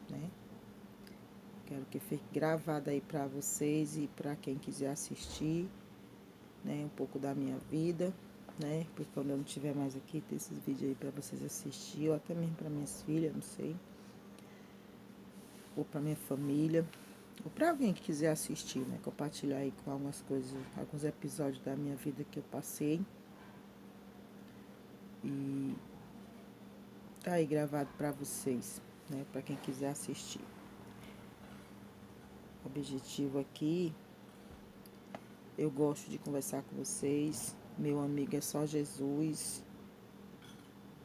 né? Quero que fique gravado aí para vocês e para quem quiser assistir, né? Um pouco da minha vida, né? Porque quando eu não estiver mais aqui, tem esses vídeos aí para vocês assistir, ou até mesmo para minhas filhas, não sei, ou para minha família, ou para alguém que quiser assistir, né? Compartilhar aí com algumas coisas, alguns episódios da minha vida que eu passei. E tá aí gravado para vocês, né? Para quem quiser assistir. O objetivo aqui, eu gosto de conversar com vocês. Meu amigo é só Jesus,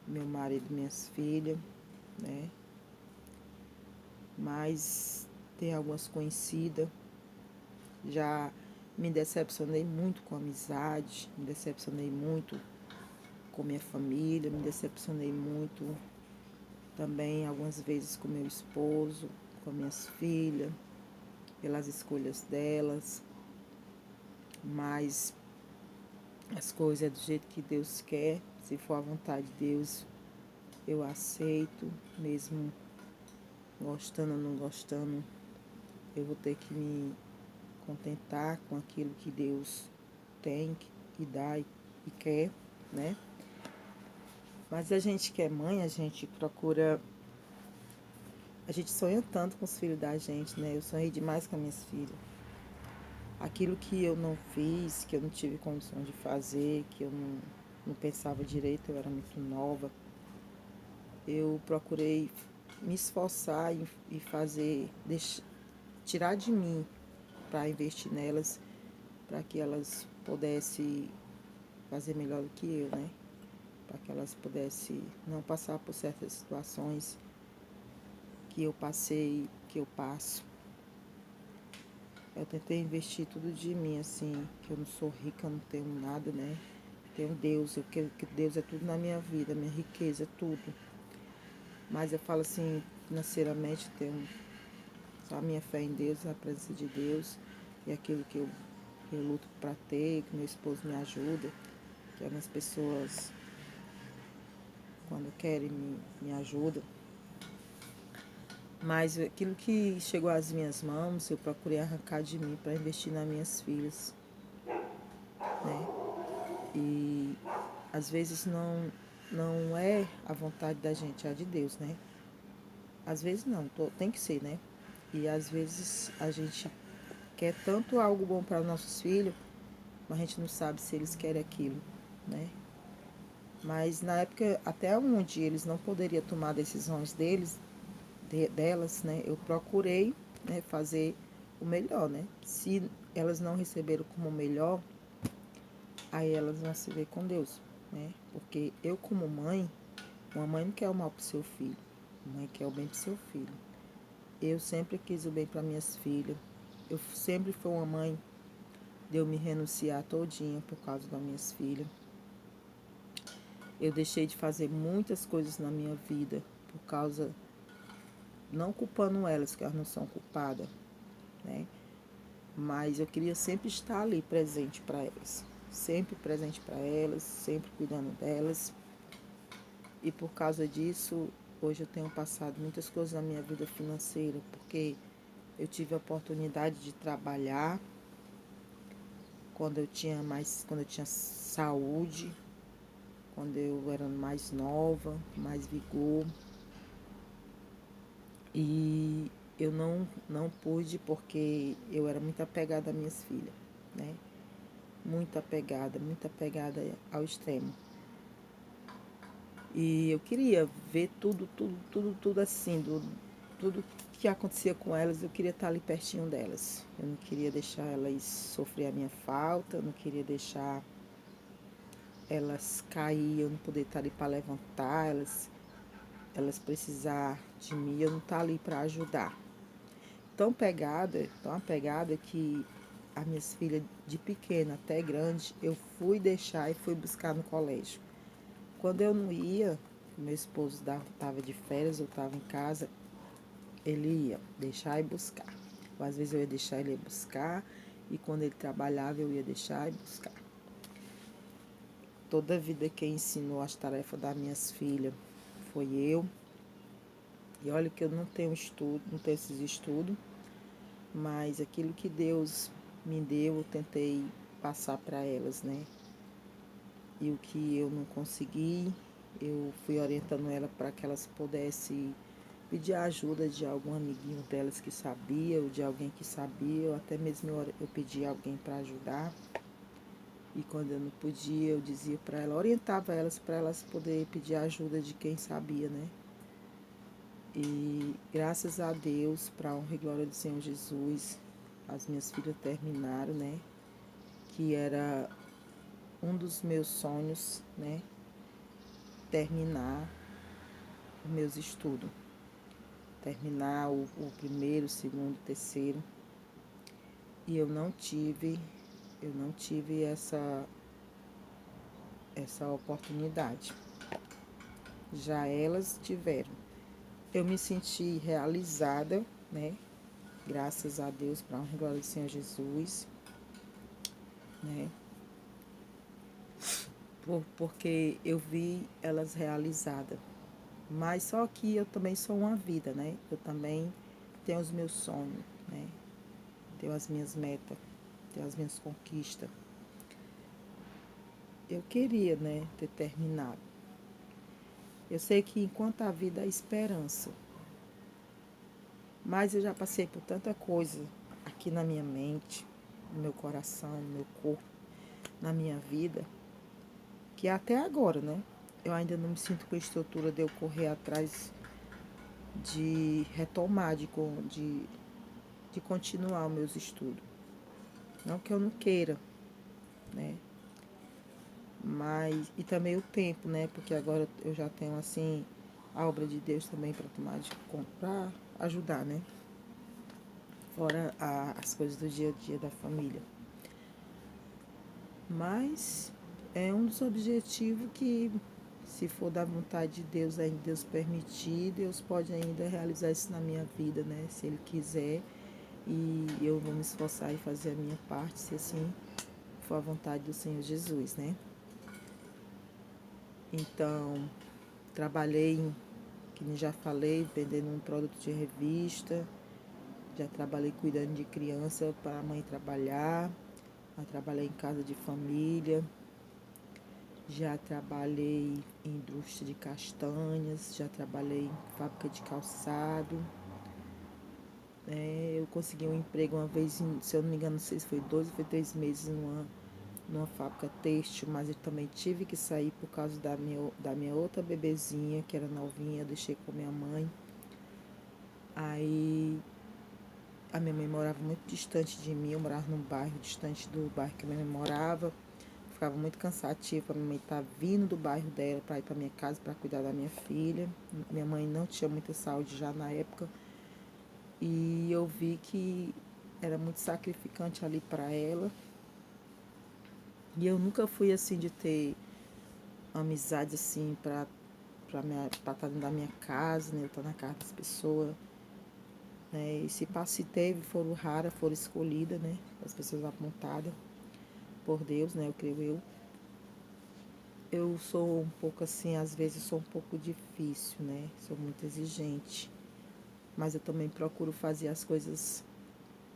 meu marido, minhas filhas, né? Mas tem algumas conhecidas. Já me decepcionei muito com a amizade, me decepcionei muito com minha família, me decepcionei muito também algumas vezes com meu esposo, com minhas filhas, pelas escolhas delas. Mas as coisas é do jeito que Deus quer. Se for a vontade de Deus, eu aceito, mesmo gostando ou não gostando, eu vou ter que me contentar com aquilo que Deus tem e dá e quer, né? Mas a gente que é mãe, a gente procura, a gente sonha tanto com os filhos da gente, né? Eu sonhei demais com as minhas filhas. Aquilo que eu não fiz, que eu não tive condição de fazer, que eu não pensava direito, eu era muito nova, eu procurei me esforçar e fazer, tirar de mim para investir nelas, para que elas pudessem fazer melhor do que eu, né? Para que elas pudessem não passar por certas situações que eu passei, que eu passo. Eu tentei investir tudo de mim, assim, que eu não sou rica, não tenho nada, né? Tenho Deus, eu quero que Deus é tudo na minha vida, minha riqueza, é tudo. Mas eu falo assim, financeiramente, tenho só a minha fé em Deus, a presença de Deus e aquilo que eu luto para ter, que meu esposo me ajuda, que algumas pessoas, quando querem, me ajudam. Mas aquilo que chegou às minhas mãos, eu procurei arrancar de mim para investir nas minhas filhas, né? E às vezes não é a vontade da gente, é a de Deus, né? Às vezes não, tem que ser, né? E às vezes a gente quer tanto algo bom para nossos filhos, mas a gente não sabe se eles querem aquilo, né? Mas na época, até onde eles não poderiam tomar decisões delas, né? Eu procurei, né, fazer o melhor, né? Se elas não receberam como melhor, aí elas vão se ver com Deus, né? Porque eu como mãe, uma mãe não quer o mal pro seu filho, uma mãe quer o bem pro seu filho. Eu sempre quis o bem para minhas filhas. Eu sempre fui uma mãe de eu me renunciar todinha por causa das minhas filhas. Eu deixei de fazer muitas coisas na minha vida por causa, não culpando elas, que elas não são culpadas, né? Mas eu queria sempre estar ali presente para elas, sempre presente para elas, sempre cuidando delas. E por causa disso, hoje eu tenho passado muitas coisas na minha vida financeira, porque eu tive a oportunidade de trabalhar quando eu tinha saúde, quando eu era mais nova, mais vigor. E eu não pude porque eu era muito apegada às minhas filhas, né? Muito apegada ao extremo. E eu queria ver tudo assim, tudo que acontecia com elas, eu queria estar ali pertinho delas. Eu não queria deixar elas sofrer a minha falta, eu não queria deixar elas cair, eu não poder estar ali para levantar, elas precisar de mim, eu não estar ali para ajudar. Tão apegada que as minhas filhas de pequena até grande, eu fui deixar e fui buscar no colégio. Quando eu não ia, meu esposo estava de férias, eu estava em casa, ele ia deixar e buscar. Ou às vezes eu ia deixar ele ir buscar, e quando ele trabalhava eu ia deixar e buscar. Toda a vida quem ensinou as tarefas das minhas filhas foi eu. E olha que eu não tenho estudo, não tenho esses estudos, mas aquilo que Deus me deu, eu tentei passar para elas, né? E o que eu não consegui, eu fui orientando ela para que elas pudessem pedir a ajuda de algum amiguinho delas que sabia, ou de alguém que sabia, ou até mesmo eu pedi alguém para ajudar. E quando eu não podia, eu dizia para ela, orientava elas para elas poderem pedir a ajuda de quem sabia, né? E graças a Deus, para a honra e glória do Senhor Jesus, as minhas filhas terminaram, né? Que era um dos meus sonhos, né? Terminar os meus estudos. Terminar o primeiro, segundo, terceiro. E eu não tive essa oportunidade. Já elas tiveram. Eu me senti realizada, né? Graças a Deus, para a honra e glória do Senhor Jesus, né? Porque eu vi elas realizadas. Mas só que eu também sou uma vida, né? Eu também tenho os meus sonhos, né? Tenho as minhas metas, tenho as minhas conquistas. Eu queria, né, ter terminado. Eu sei que enquanto a vida há esperança. Mas eu já passei por tanta coisa aqui na minha mente, no meu coração, no meu corpo, na minha vida, que até agora, né? Eu ainda não me sinto com a estrutura de eu correr atrás de retomar, de continuar os meus estudos. Não que eu não queira, né? Mas, e também o tempo, né? Porque agora eu já tenho, assim, a obra de Deus também para tomar de conta, para ajudar, né? Fora as coisas do dia a dia da família. Mas é um dos objetivos que, se for da vontade de Deus, ainda Deus permitir, Deus pode ainda realizar isso na minha vida, né? Se Ele quiser. E eu vou me esforçar e fazer a minha parte, se assim for a vontade do Senhor Jesus, né? Então, trabalhei, que nem já falei, vendendo um produto de revista. Já trabalhei cuidando de criança para a mãe trabalhar. Já trabalhei em casa de família. Já trabalhei em indústria de castanhas. Já trabalhei em fábrica de calçado. Eu consegui um emprego uma vez, se eu não me engano, não sei se foi 2 ou foi 3 meses numa fábrica têxtil, mas eu também tive que sair por causa da minha outra bebezinha, que era novinha, eu deixei com minha mãe. Aí a minha mãe morava muito distante de mim, eu morava num bairro distante do bairro que a minha mãe morava. Ficava muito cansativo a minha mãe estar vindo do bairro dela para ir para minha casa para cuidar da minha filha. Minha mãe não tinha muita saúde já na época. E eu vi que era muito sacrificante ali para ela. E eu nunca fui assim de ter amizade assim para estar dentro da minha casa, né? Eu estar na casa das pessoas. Né? E se teve, foram raras, foram escolhidas, né? As pessoas apontadas por Deus, né? Eu creio eu. Eu sou um pouco assim, às vezes sou um pouco difícil, né? Sou muito exigente. Mas eu também procuro fazer as coisas,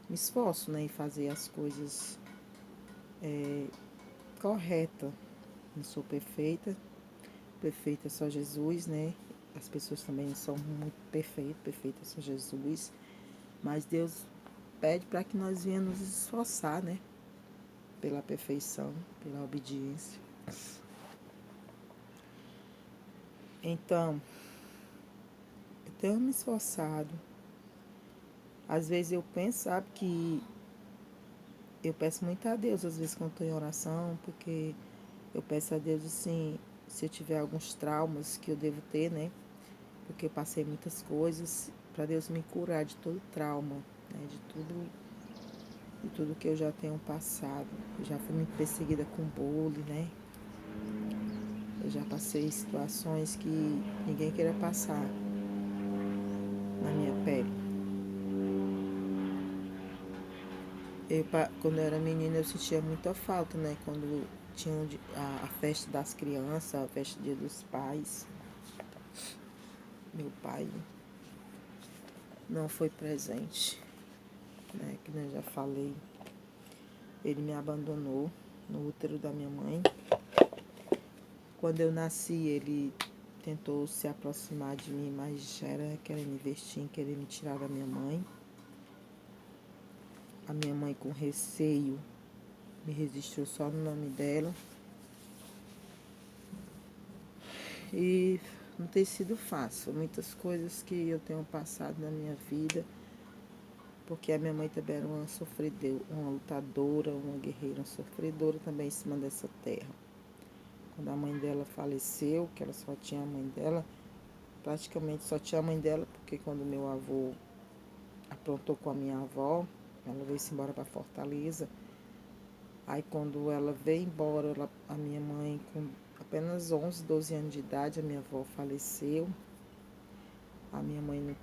me esforço, né? Em fazer as coisas corretas. Não sou perfeita. Perfeita é só Jesus, né? As pessoas também são muito perfeitas. Perfeita é só Jesus. Mas Deus pede para que nós venhamos nos esforçar, né? Pela perfeição, pela obediência. Então, eu tenho me esforçado. Às vezes eu penso, sabe, que eu peço muito a Deus, às vezes quando estou em oração, porque eu peço a Deus, assim, se eu tiver alguns traumas que eu devo ter, né? Porque eu passei muitas coisas, para Deus me curar de todo trauma, né? De tudo que eu já tenho passado. Eu já fui muito perseguida com bullying, né? Eu já passei situações que ninguém queira passar na minha pele. Quando eu era menina, eu sentia muita falta, né? Quando tinha a festa das crianças, a festa do Dia dos Pais. Meu pai não foi presente, né? Que eu já falei. Ele me abandonou no útero da minha mãe. Quando eu nasci, ele tentou se aproximar de mim, mas era querendo investir em querer me tirar da minha mãe. A minha mãe, com receio, me registrou só no nome dela. E não tem sido fácil. Muitas coisas que eu tenho passado na minha vida, porque a minha mãe também era uma sofredora, uma lutadora, uma guerreira, uma sofredora também em cima dessa terra. Quando a mãe dela faleceu, que ela só tinha a mãe dela, praticamente só tinha a mãe dela, porque quando meu avô aprontou com a minha avó, ela veio-se embora para Fortaleza. Aí quando ela veio embora, a minha mãe, com apenas 11, 12 anos de idade, a minha avó faleceu. A minha mãe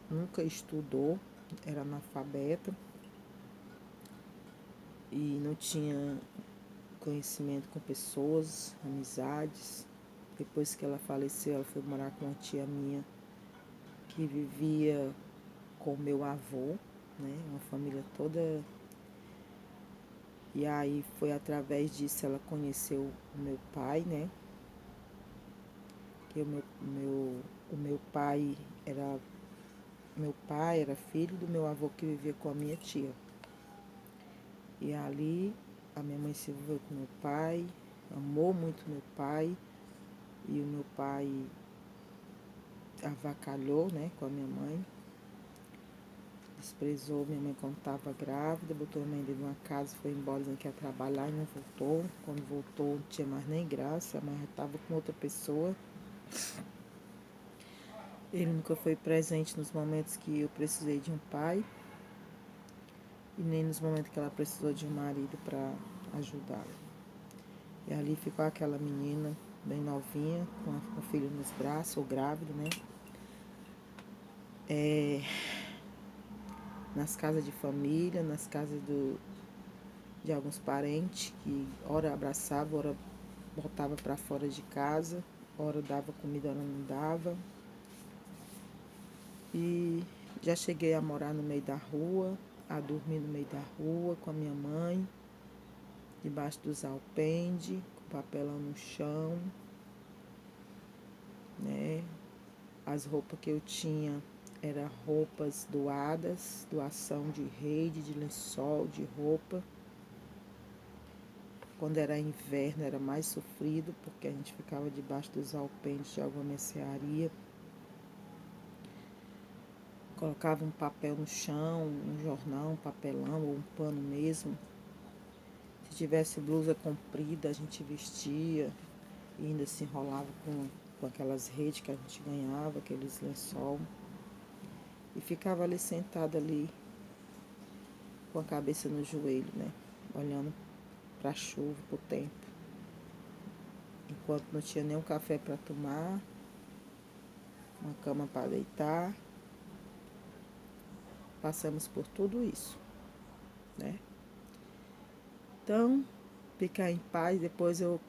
nunca estudou, era analfabeta e não tinha conhecimento com pessoas, amizades. Depois que ela faleceu, ela foi morar com uma tia minha que vivia com meu avô, né? Uma família toda. E aí foi através disso ela conheceu o meu pai, né? Que meu pai era filho do meu avô que vivia com a minha tia. E ali a minha mãe se envolveu com meu pai, amou muito meu pai, e o meu pai avacalhou, né, com a minha mãe, desprezou minha mãe quando estava grávida, botou a mãe dentro de uma casa, foi embora dizendo que ia trabalhar e não voltou. Quando voltou não tinha mais nem graça, a mãe já estava com outra pessoa. Ele nunca foi presente nos momentos que eu precisei de um pai e nem nos momentos que ela precisou de um marido para ajudá-la. E ali ficou aquela menina bem novinha, com o filho nos braços, ou grávida, né? Nas casas de família, nas casas de alguns parentes, que ora abraçava, ora botava para fora de casa, ora dava comida, ora não dava. E já cheguei a morar no meio da rua, a dormir no meio da rua com a minha mãe, debaixo dos alpendre, com papelão no chão, né? As roupas que eu tinha eram roupas doadas, doação de rede, de lençol, de roupa. Quando era inverno era mais sofrido, porque a gente ficava debaixo dos alpendres de alguma mercearia. Colocava um papel no chão, um jornal, um papelão ou um pano mesmo. Se tivesse blusa comprida, a gente vestia e ainda se enrolava com aquelas redes que a gente ganhava, aqueles lençol. E ficava ali sentada ali, com a cabeça no joelho, né? Olhando para a chuva, para o tempo. Enquanto não tinha nem um café para tomar, uma cama para deitar. Passamos por tudo isso, né? Então, ficar em paz. Depois eu